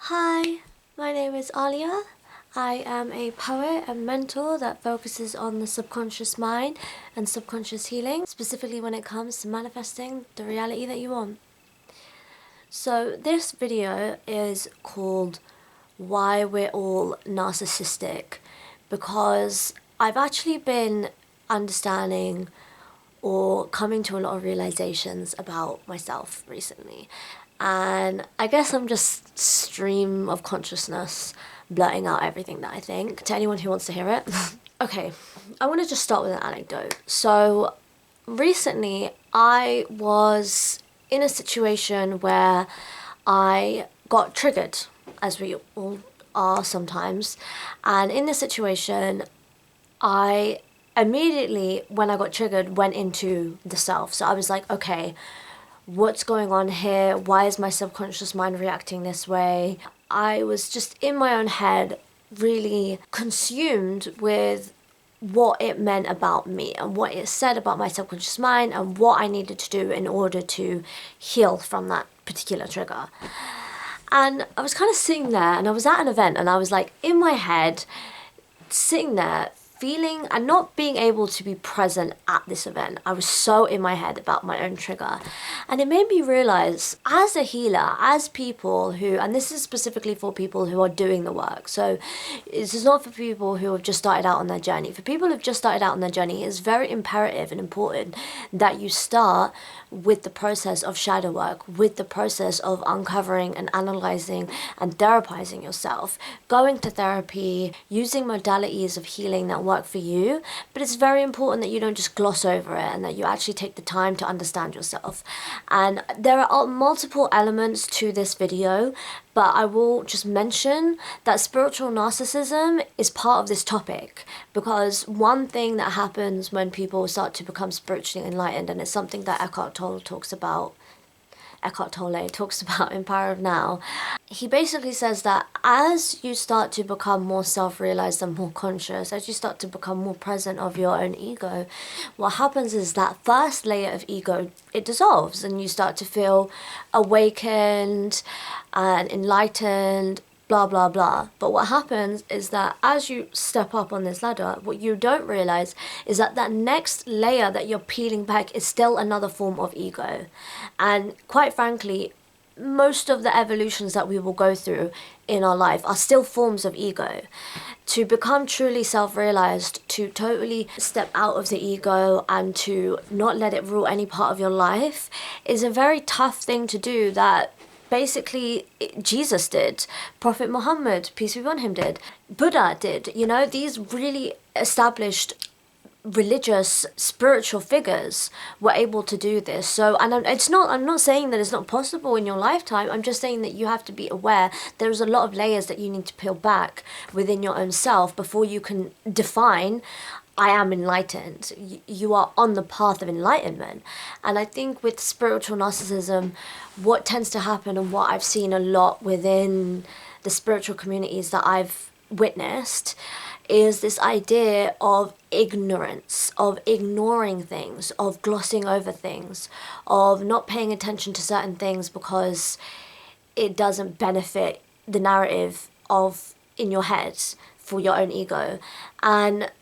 Hi, my name is Alia. I am a poet and mentor that focuses on the subconscious mind and subconscious healing, specifically when it comes to manifesting the reality that you want. So this video is called Why We're All Narcissistic, because I've actually been understanding or coming to a lot of realizations about myself recently. And I guess I'm just stream of consciousness blurting out everything that I think to anyone who wants to hear it. Okay, I want to just start with an anecdote. So recently I was in a situation where I got triggered, as we all are sometimes. And in this situation, I immediately, when I got triggered, went into the self. So I was like, okay, what's going on here? Why is my subconscious mind reacting this way? I was just in my own head, really consumed with what it meant about me and what it said about my subconscious mind and what I needed to do in order to heal from that particular trigger. And I was kind of sitting there, and I was at an event, and I was like in my head, sitting there, feeling and not being able to be present at this event. I was so in my head about my own trigger. And it made me realize, as a healer, as people who, and this is specifically for people who are doing the work. So this is not for people who have just started out on their journey. For people who've just started out on their journey, it's very imperative and important that you start with the process of shadow work, with the process of uncovering and analyzing and therapizing yourself, going to therapy, using modalities of healing that work for you. But it's very important that you don't just gloss over it and that you actually take the time to understand yourself. And there are multiple elements to this video, but I will just mention that spiritual narcissism is part of this topic, because one thing that happens when people start to become spiritually enlightened, and it's something that Eckhart Tolle talks about in Power of Now. He basically says that as you start to become more self-realized and more conscious, as you start to become more present of your own ego, what happens is that first layer of ego, it dissolves, and you start to feel awakened and enlightened, blah, blah, blah. But what happens is that as you step up on this ladder, what you don't realize is that that next layer that you're peeling back is still another form of ego. And quite frankly, most of the evolutions that we will go through in our life are still forms of ego. To become truly self-realized, to totally step out of the ego and to not let it rule any part of your life is a very tough thing to do, that basically Jesus did, Prophet Muhammad, peace be upon him, did, Buddha did. You know, these really established religious, spiritual figures were able to do this. So, and I'm not saying that it's not possible in your lifetime. I'm just saying that you have to be aware there's a lot of layers that you need to peel back within your own self before you can define, I am enlightened. You are on the path of enlightenment. And I think with spiritual narcissism, what tends to happen, and what I've seen a lot within the spiritual communities that I've witnessed, is this idea of ignorance, of ignoring things, of glossing over things, of not paying attention to certain things because it doesn't benefit the narrative of in your head for your own ego. And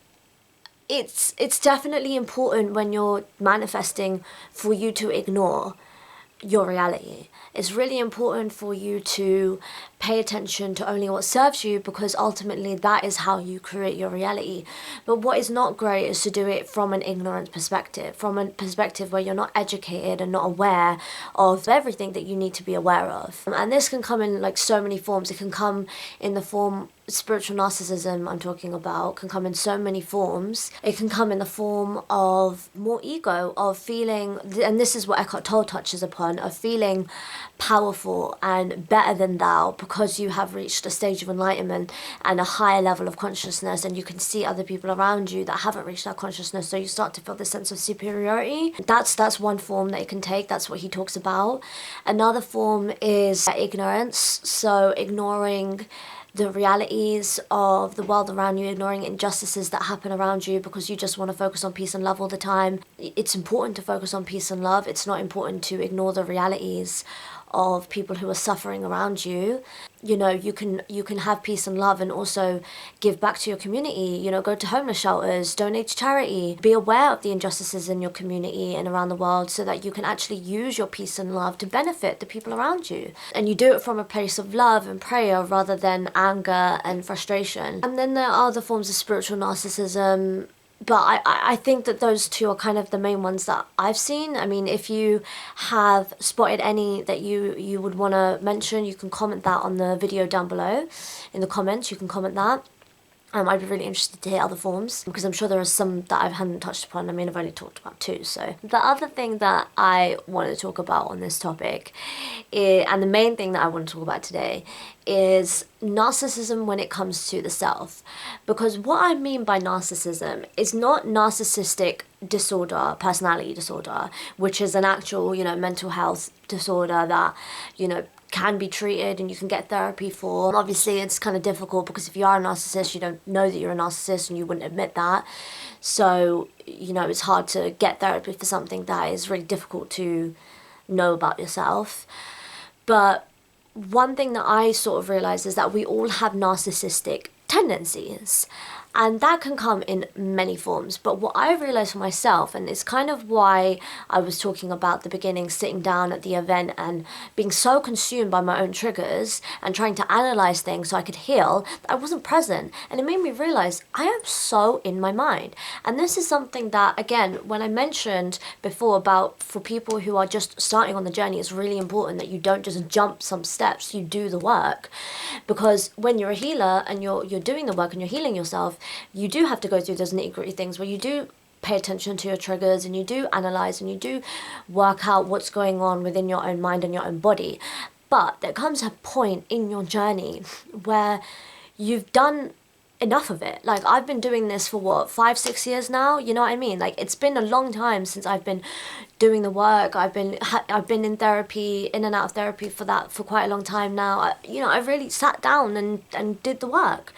it's definitely important when you're manifesting for you to ignore your reality. It's really important for you to pay attention to only what serves you, because ultimately that is how you create your reality. But what is not great is to do it from an ignorant perspective, from a perspective where you're not educated and not aware of everything that you need to be aware of. And this can come in like so many forms. It can come in the form, spiritual narcissism I'm talking about can come in so many forms. It can come in the form of more ego, of feeling, and this is what Eckhart Tolle touches upon, of feeling powerful and better than thou because you have reached a stage of enlightenment and a higher level of consciousness, and you can see other people around you that haven't reached that consciousness, so you start to feel this sense of superiority. That's one form that it can take. That's what he talks about. Another form is ignorance, so ignoring the realities of the world around you, ignoring injustices that happen around you because you just want to focus on peace and love all the time. It's important to focus on peace and love. It's not important to ignore the realities of people who are suffering around you, you know, you can have peace and love and also give back to your community, you know, go to homeless shelters, donate to charity, be aware of the injustices in your community and around the world so that you can actually use your peace and love to benefit the people around you. And you do it from a place of love and prayer rather than anger and frustration. And then there are other forms of spiritual narcissism, but I think that those two are kind of the main ones that I've seen. I mean, if you have spotted any that you would want to mention, you can comment that on the video down below. In the comments, you can comment that. I'd be really interested to hear other forms, because I'm sure there are some that I haven't touched upon. I mean, I've only talked about two. So the other thing that I want to talk about on this topic, and the main thing that I want to talk about today, is narcissism when it comes to the self. Because what I mean by narcissism is not narcissistic disorder, personality disorder, which is an actual, you know, mental health disorder that, you know, can be treated and you can get therapy for. Obviously, it's kind of difficult because if you are a narcissist, you don't know that you're a narcissist and you wouldn't admit that. So, you know, it's hard to get therapy for something that is really difficult to know about yourself. But one thing that I sort of realized is that we all have narcissistic tendencies. And that can come in many forms. But what I realized for myself, and it's kind of why I was talking about the beginning, sitting down at the event and being so consumed by my own triggers and trying to analyze things so I could heal, that I wasn't present. And it made me realize I am so in my mind. And this is something that, again, when I mentioned before about for people who are just starting on the journey, it's really important that you don't just jump some steps, you do the work. Because when you're a healer and you're doing the work and you're healing yourself, you do have to go through those nitty-gritty things where you do pay attention to your triggers and you do analyze and you do work out what's going on within your own mind and your own body. But there comes a point in your journey where you've done enough of it. Like, I've been doing this for 5-6 years now, you know what I mean? Like, it's been a long time since I've been doing the work. I've been in therapy, in and out of therapy for quite a long time now. I really sat down and did the work.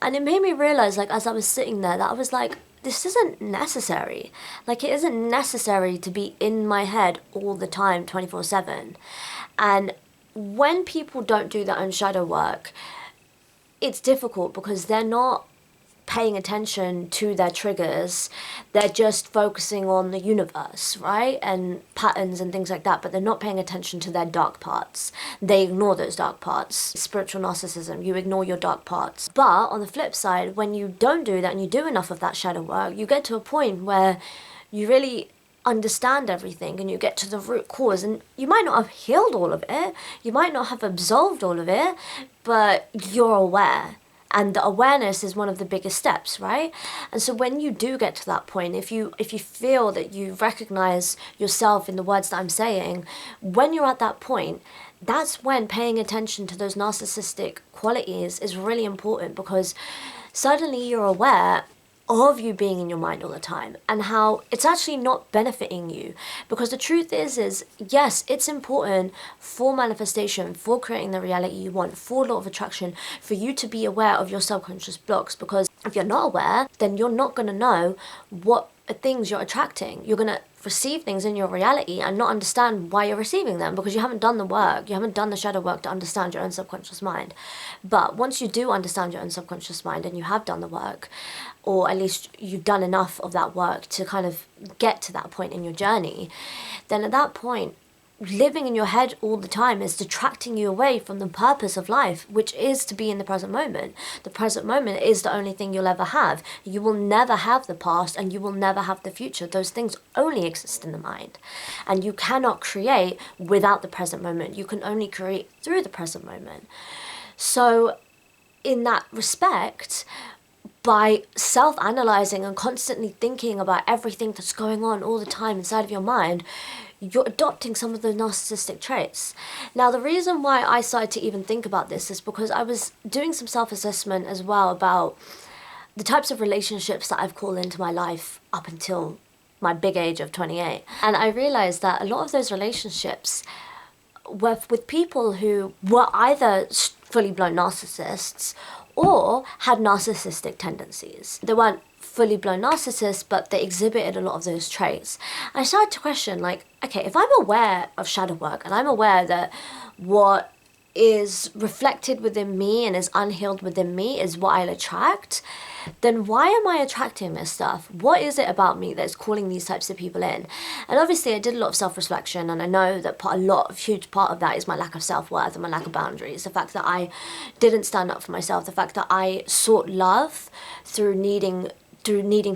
And it made me realize, like, as I was sitting there, that I was like, this isn't necessary. Like, it isn't necessary to be in my head all the time, 24/7. And when people don't do their own shadow work, it's difficult because they're not paying attention to their triggers. They're just focusing on the universe, right? And patterns and things like that, but they're not paying attention to their dark parts. They ignore those dark parts. Spiritual narcissism, you ignore your dark parts. But on the flip side, when you don't do that and you do enough of that shadow work, you get to a point where you really understand everything and you get to the root cause, and you might not have healed all of it, you might not have absolved all of it, but you're aware. And the awareness is one of the biggest steps, right? And so when you do get to that point, if you feel that you recognize yourself in the words that I'm saying, when you're at that point, that's when paying attention to those narcissistic qualities is really important, because suddenly you're aware of you being in your mind all the time and how it's actually not benefiting you. Because the truth is yes, it's important for manifestation, for creating the reality you want, for law of attraction, for you to be aware of your subconscious blocks. Because if you're not aware, then you're not going to know what things you're attracting. You're going to receive things in your reality and not understand why you're receiving them, because you haven't done the work, you haven't done the shadow work to understand your own subconscious mind. But once you do understand your own subconscious mind and you have done the work, or at least you've done enough of that work to kind of get to that point in your journey, then at that point, living in your head all the time is detracting you away from the purpose of life, which is to be in the present moment. The present moment is the only thing you'll ever have. You will never have the past and you will never have the future. Those things only exist in the mind. And you cannot create without the present moment. You can only create through the present moment. So in that respect, by self-analyzing and constantly thinking about everything that's going on all the time inside of your mind, you're adopting some of the narcissistic traits. Now, the reason why I started to even think about this is because I was doing some self-assessment as well about the types of relationships that I've called into my life up until my big age of 28. And I realized that a lot of those relationships were with people who were either fully blown narcissists or had narcissistic tendencies. They weren't fully blown narcissists, but they exhibited a lot of those traits. I started to question, like, okay, if I'm aware of shadow work and I'm aware that what is reflected within me and is unhealed within me is what I'll attract, then why am I attracting this stuff? What is it about me that's calling these types of people in? And obviously I did a lot of self-reflection, and I know that a huge part of that is my lack of self-worth and my lack of boundaries. The fact that I didn't stand up for myself, the fact that I sought love through needing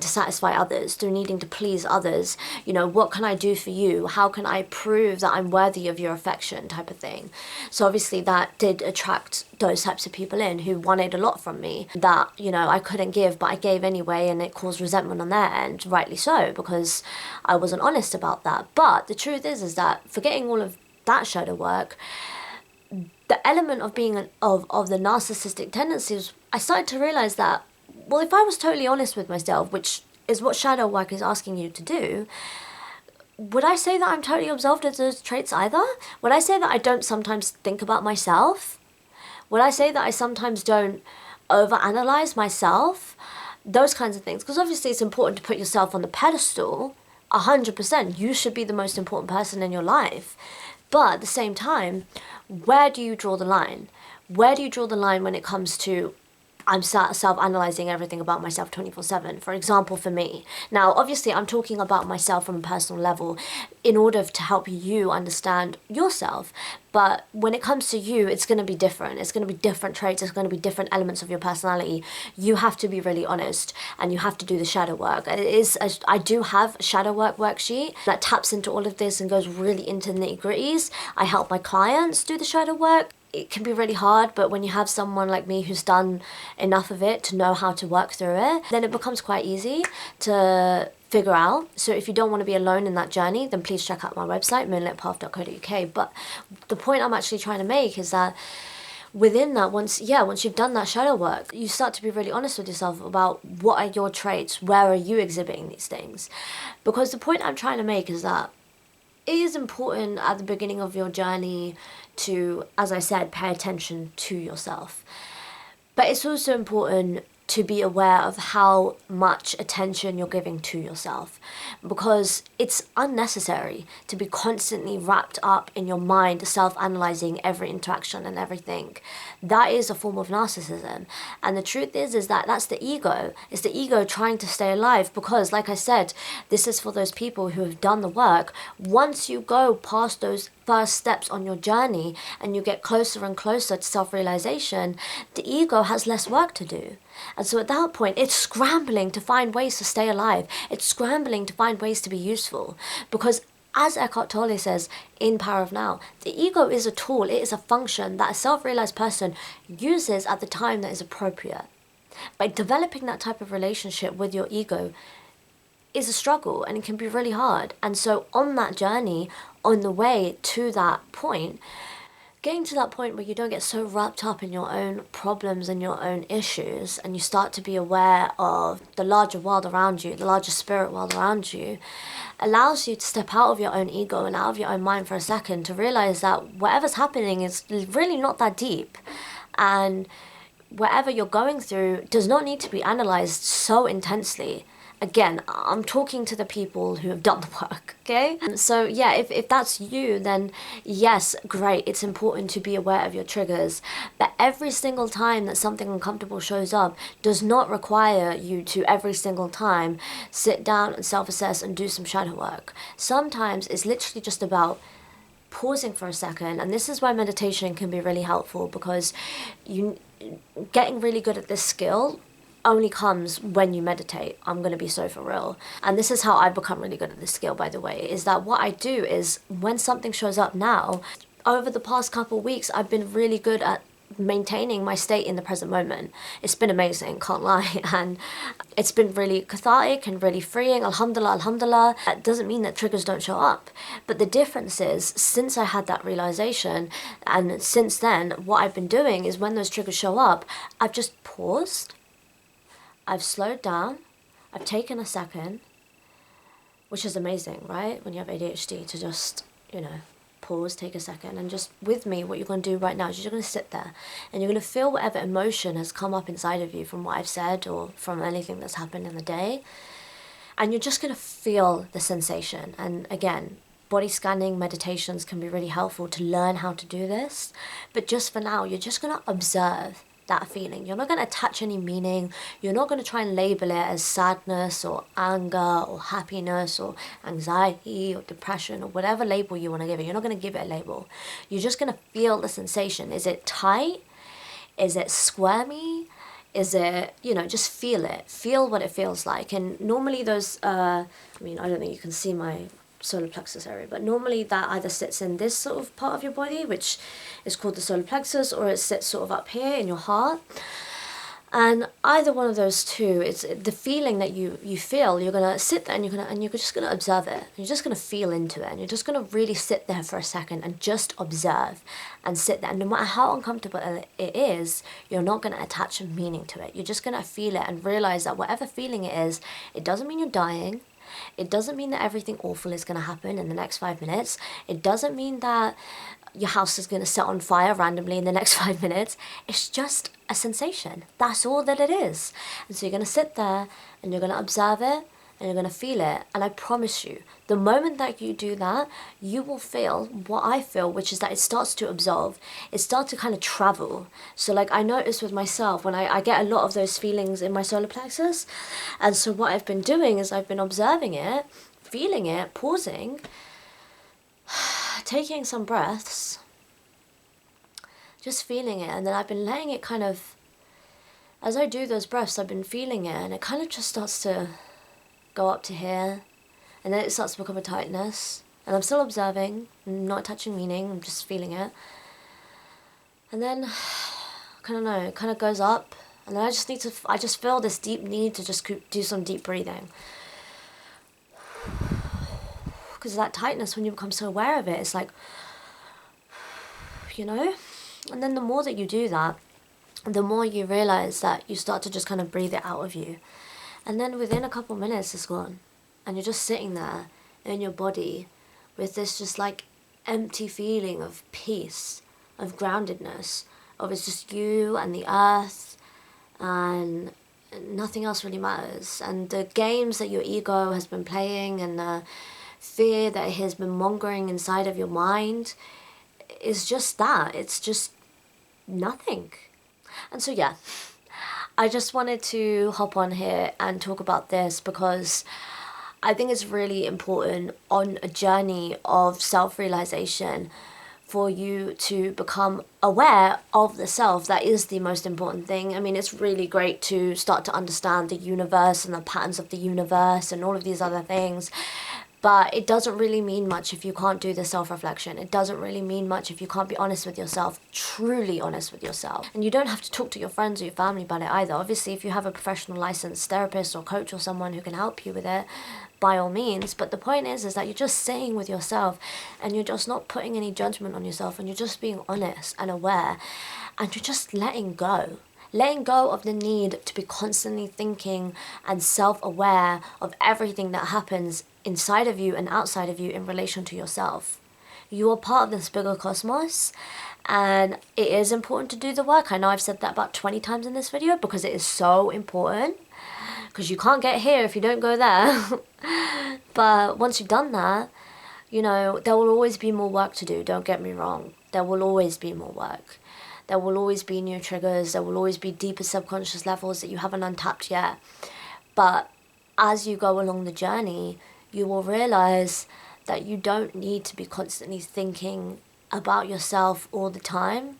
to satisfy others, through needing to please others. You know, what can I do for you? How can I prove that I'm worthy of your affection, type of thing. So obviously that did attract those types of people in who wanted a lot from me that, you know, I couldn't give, but I gave anyway, and it caused resentment on their end, rightly so, because I wasn't honest about that. But the truth is that forgetting all of that shadow work, the element of being of the narcissistic tendencies, I started to realize that, well, if I was totally honest with myself, which is what shadow work is asking you to do, would I say that I'm totally absolved of those traits either? Would I say that I don't sometimes think about myself? Would I say that I sometimes don't overanalyze myself? Those kinds of things. Because obviously it's important to put yourself on the pedestal. 100%. You should be the most important person in your life. But at the same time, where do you draw the line? Where do you draw the line when it comes to I'm self-analyzing everything about myself 24/7, for example, for me. Now, obviously, I'm talking about myself from a personal level in order to help you understand yourself. But when it comes to you, it's going to be different. It's going to be different traits. It's going to be different elements of your personality. You have to be really honest, and you have to do the shadow work. I do have a shadow work worksheet that taps into all of this and goes really into the nitty-gritties. I help my clients do the shadow work. It can be really hard, but when you have someone like me who's done enough of it to know how to work through it, then it becomes quite easy to figure out. So if you don't want to be alone in that journey, then please check out my website, moonlitpath.co.uk. But the point I'm actually trying to make is that within that, once you've done that shadow work, you start to be really honest with yourself about what are your traits, where are you exhibiting these things. Because the point I'm trying to make is that it is important at the beginning of your journey to, as I said, pay attention to yourself. But it's also important to be aware of how much attention you're giving to yourself, because it's unnecessary to be constantly wrapped up in your mind, self-analyzing every interaction and everything. That is a form of narcissism. And the truth is that that's the ego. It's the ego trying to stay alive, because like I said, this is for those people who have done the work. Once you go past those first steps on your journey and you get closer and closer to self-realization, the ego has less work to do. And so at that point, it's scrambling to find ways to stay alive. It's scrambling to find ways to be useful. Because as Eckhart Tolle says in Power of Now, the ego is a tool, it is a function that a self-realized person uses at the time that is appropriate. By developing that type of relationship with your ego is a struggle, and it can be really hard. And so on that journey, on the way to that point, getting to that point where you don't get so wrapped up in your own problems and your own issues, and you start to be aware of the larger world around you, the larger spirit world around you, allows you to step out of your own ego and out of your own mind for a second to realize that whatever's happening is really not that deep. And whatever you're going through does not need to be analyzed so intensely. Again, I'm talking to the people who have done the work, okay? And so yeah, if that's you, then yes, great. It's important to be aware of your triggers. But every single time that something uncomfortable shows up does not require you to every single time sit down and self-assess and do some shadow work. Sometimes it's literally just about pausing for a second. And this is why meditation can be really helpful, because getting really good at this skill only comes when you meditate. I'm going to be so for real. And this is how I've become really good at this skill, by the way, is that what I do is when something shows up now, over the past couple of weeks, I've been really good at maintaining my state in the present moment. It's been amazing, can't lie. And it's been really cathartic and really freeing. Alhamdulillah, alhamdulillah. That doesn't mean that triggers don't show up. But the difference is, since I had that realization, and since then, what I've been doing is when those triggers show up, I've just paused. I've slowed down, I've taken a second, which is amazing, right? When you have ADHD, to just, pause, take a second, and just with me, what you're going to do right now is you're going to sit there and you're going to feel whatever emotion has come up inside of you from what I've said or from anything that's happened in the day. And you're just going to feel the sensation. And again, body scanning meditations can be really helpful to learn how to do this. But just for now, you're just going to observe that feeling. You're not going to attach any meaning. You're not going to try and label it as sadness or anger or happiness or anxiety or depression or whatever label you want to give it. You're not going to give it a label. You're just going to feel the sensation. Is it tight? Is it squirmy? Is it, just feel it. Feel what it feels like. And normally those, I don't think you can see my solar plexus area, but normally that either sits in this sort of part of your body, which is called the solar plexus, or it sits sort of up here in your heart. And either one of those two, it's the feeling that you feel. You're gonna sit there and you're just gonna observe it. You're just gonna feel into it, and you're just gonna really sit there for a second and just observe and sit there. And no matter how uncomfortable it is, you're not gonna attach a meaning to it. You're just gonna feel it and realize that whatever feeling it is, it doesn't mean you're dying. It doesn't mean that everything awful is going to happen in the next 5 minutes. It doesn't mean that your house is going to set on fire randomly in the next 5 minutes. It's just a sensation. That's all that it is. And so you're going to sit there and you're going to observe it and you're going to feel it. And I promise you, the moment that you do that, you will feel what I feel, which is that it starts to absolve. It starts to kind of travel. So like I notice with myself, when I get a lot of those feelings in my solar plexus. And so what I've been doing is I've been observing it, feeling it, pausing, taking some breaths, just feeling it. And then I've been letting it kind of, as I do those breaths, I've been feeling it. And it kind of just starts to go up to here, and then it starts to become a tightness, and I'm still observing, I'm not touching meaning, I'm just feeling it, and then, it kind of goes up, and then I just feel this deep need to just do some deep breathing, because that tightness, when you become so aware of it, it's like, and then the more that you do that, the more you realize that you start to just kind of breathe it out of you. And then within a couple minutes, it's gone. And you're just sitting there in your body with this just like empty feeling of peace, of groundedness, of it's just you and the earth and nothing else really matters. And the games that your ego has been playing and the fear that it has been mongering inside of your mind is just that. It's just nothing. And so, yeah. I just wanted to hop on here and talk about this because I think it's really important on a journey of self-realization for you to become aware of the self. That is the most important thing. I mean, it's really great to start to understand the universe and the patterns of the universe and all of these other things. But it doesn't really mean much if you can't do the self-reflection. It doesn't really mean much if you can't be honest with yourself, truly honest with yourself. And you don't have to talk to your friends or your family about it either. Obviously, if you have a professional licensed therapist or coach or someone who can help you with it, by all means. But the point is that you're just sitting with yourself and you're just not putting any judgment on yourself and you're just being honest and aware and you're just letting go. Letting go of the need to be constantly thinking and self-aware of everything that happens inside of you and outside of you in relation to yourself. You are part of this bigger cosmos and it is important to do the work. I know I've said that about 20 times in this video because it is so important because you can't get here if you don't go there. But once you've done that, there will always be more work to do. Don't get me wrong. There will always be more work. There will always be new triggers. There will always be deeper subconscious levels that you haven't untapped yet. But as you go along the journey, you will realize that you don't need to be constantly thinking about yourself all the time.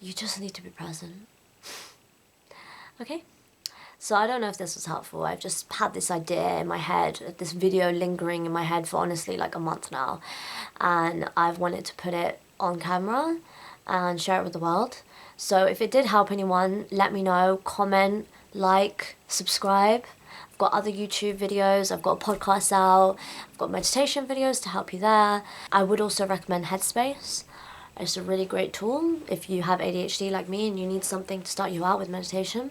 You just need to be present. Okay? So I don't know if this was helpful. I've just had this idea in my head, this video lingering in my head for honestly like a month now. And I've wanted to put it on camera and share it with the world. So if it did help anyone, let me know, comment, like, subscribe. I've got other YouTube videos, I've got a podcast out, I've got meditation videos to help you there. I would also recommend Headspace. It's a really great tool if you have ADHD like me and you need something to start you out with meditation.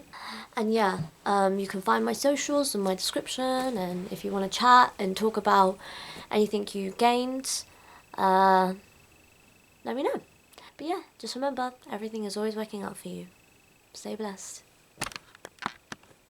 And yeah, you can find my socials in my description, and if you want to chat and talk about anything you gained, let me know. But yeah, just remember, everything is always working out for you. Stay blessed.